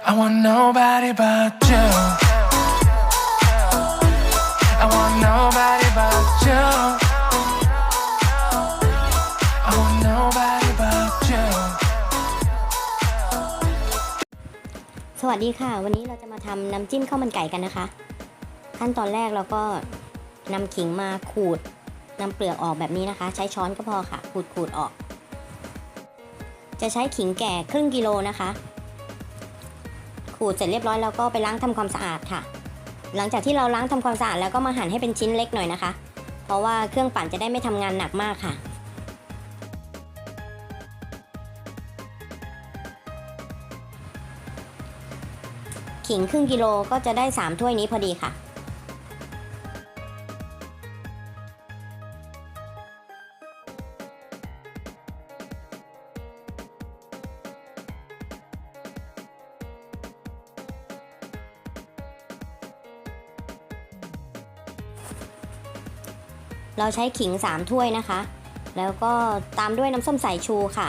I want nobody but you. I want nobody but you. I want nobody but you. สวัสดีค่ะวันนี้เราจะมาทำน้ำจิ้มข้าวมันไก่กันนะคะขั้นตอนแรกเราก็นำขิงมาขูดนำเปลือกออกแบบนี้นะคะใช้ช้อนก็พอค่ะขูดออกจะใช้ขิงแก่ครึ่งกิโลนะคะขูดเสร็จเรียบร้อยแล้วก็ไปล้างทำความสะอาดค่ะหลังจากที่เราล้างทำความสะอาดแล้วก็มาหั่นให้เป็นชิ้นเล็กหน่อยนะคะเพราะว่าเครื่องปั่นจะได้ไม่ทำงานหนักมากค่ะขิงครึ่งกิโลก็จะได้3ถ้วยนี้พอดีค่ะเราใช้ขิง3ถ้วยนะคะแล้วก็ตามด้วยน้ำส้มสายชูค่ะ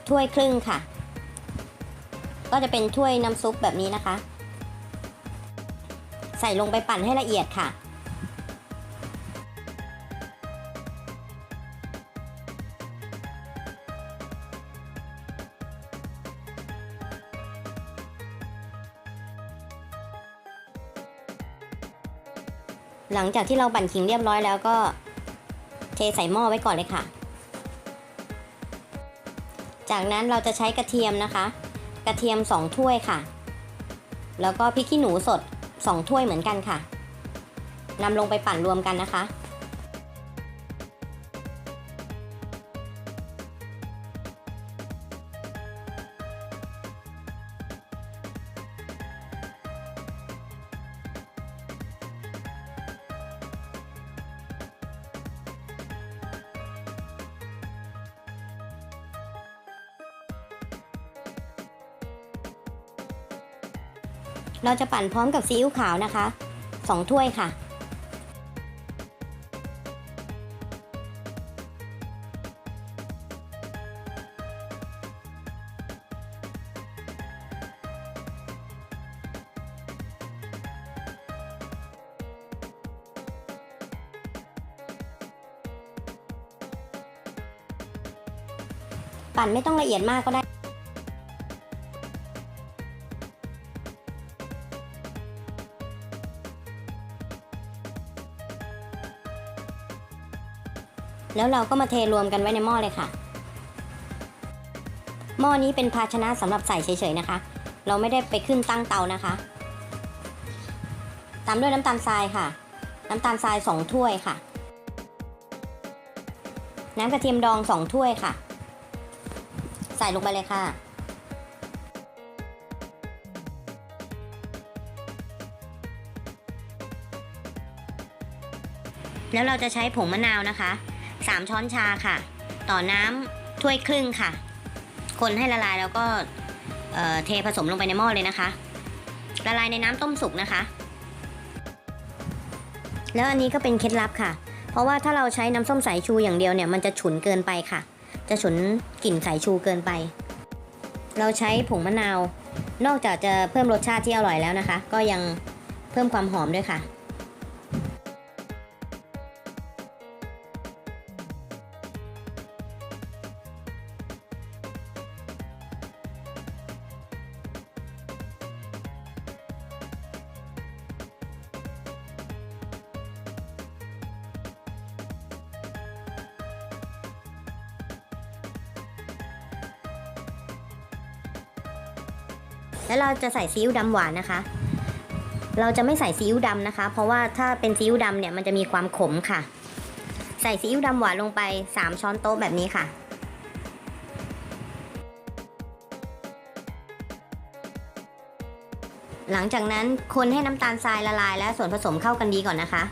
ถ้วยครึ่งค่ะก็จะเป็นถ้วยน้ำซุปแบบนี้นะคะใส่ลงไปปั่นให้ละเอียดค่ะหลังจากที่เราปั่นขิงเรียบร้อยแล้วก็เทใส่หม้อไว้ก่อนเลยค่ะจากนั้นเราจะใช้กระเทียมนะคะกระเทียม2ถ้วยค่ะแล้วก็พริกขี้หนูสด2ถ้วยเหมือนกันค่ะนำลงไปปั่นรวมกันนะคะเราจะปั่นพร้อมกับซีอิ๊วขาวนะคะ2ถ้วยค่ะปั่นไม่ต้องละเอียดมากก็ได้แล้วเราก็มาเทรวมกันไว้ในหม้อเลยค่ะหม้อนี้เป็นภาชนะสำหรับใส่เฉยๆนะคะเราไม่ได้ไปขึ้นตั้งเตานะคะตามด้วยน้ำตาลทรายค่ะน้ำตาลทราย2ถ้วยค่ะน้ำกระเทียมดอง2ถ้วยค่ะใส่ลงไปเลยค่ะแล้วเราจะใช้ผงมะนาวนะคะ3ช้อนชาค่ะต่อน้ำถ้วยครึ่งค่ะคนให้ละลายแล้วก็เทผสมลงไปในหม้อเลยนะคะละลายในน้ำต้มสุกนะคะแล้วอันนี้ก็เป็นเคล็ดลับค่ะเพราะว่าถ้าเราใช้น้ำส้มสายชูอย่างเดียวเนี่ยมันจะฉุนเกินไปค่ะจะฉุนกลิ่นสายชูเกินไปเราใช้ผงมะนาวนอกจากจะเพิ่มรสชาติที่อร่อยแล้วนะคะก็ยังเพิ่มความหอมด้วยค่ะแล้วเราจะใส่ซีอิ๊วดำหวานนะคะเราจะไม่ใส่ซีอิ๊วดำนะคะเพราะว่าถ้าเป็นซีอิ๊วดำเนี่ยมันจะมีความขมค่ะใส่ซีอิ๊วดำหวานลงไป3ช้อนโต๊ะแบบนี้ค่ะหลังจากนั้นคนให้น้ำตาลทรายละลายและส่วนผสมเข้ากันดีก่อนนะคะ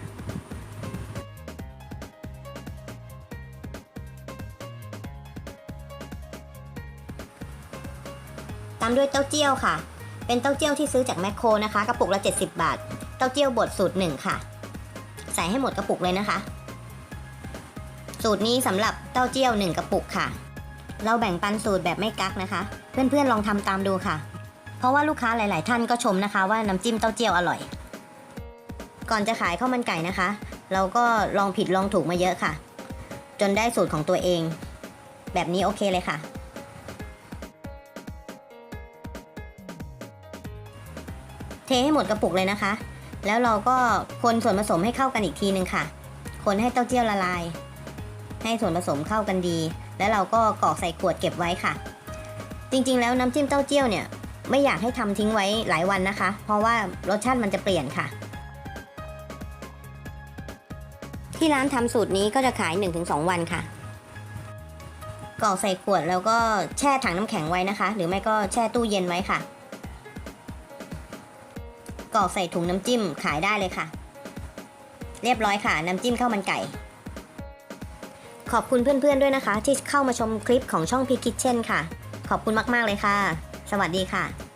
ตามด้วยเต้าเจี้ยวค่ะเป็นเต้าเจี้ยวที่ซื้อจากแมคโครนะคะกระปุกละ70 บาทเต้าเจี้ยวบดสูตร1ค่ะใส่ให้หมดกระปุกเลยนะคะสูตรนี้สำหรับเต้าเจี้ยว1กระปุกค่ะเราแบ่งปันสูตรแบบไม่กักนะคะเพื่อนๆลองทำตามดูค่ะ เพราะว่าลูกค้าหลาย ๆ ท่านก็ชมนะคะว่าน้ำจิ้มเต้าเจี้ยวอร่อย ก่อนจะขายข้าวมันไก่นะคะ เราก็ลองผิดลองถูกมาเยอะค่ะ จนได้สูตรของตัวเอง แบบนี้โอเคเลยค่ะ เทให้หมดกระปุกเลยนะคะ แล้วเราก็คนส่วนผสมให้เข้ากันอีกทีนึงค่ะ คนให้เต้าเจี้ยวละลาย ให้ส่วนผสมเข้ากันดี แล้วเราก็กรอกใส่ขวดเก็บไว้ค่ะ จริงๆแล้วน้ำจิ้มเต้าเจี้ยวเนี่ยไม่อยากให้ทำทิ้งไว้หลายวันนะคะ เพราะว่ารสชาติมันจะเปลี่ยนค่ะ ที่ร้านทำสูตรนี้ก็จะขาย 1-2 วันค่ะกรอกใส่ขวดแล้วก็แช่ถังน้ำแข็งไว้นะคะ หรือไม่ก็แช่ตู้เย็นไว้ค่ะกรอกใส่ถุงน้ำจิ้มขายได้เลยค่ะ เรียบร้อยค่ะน้ำจิ้มข้าวมันไก่ขอบคุณเพื่อนๆด้วยนะคะที่เข้ามาชมคลิปของช่องพีคิทเช่นค่ะขอบคุณมากๆเลยค่ะสวัสดีค่ะ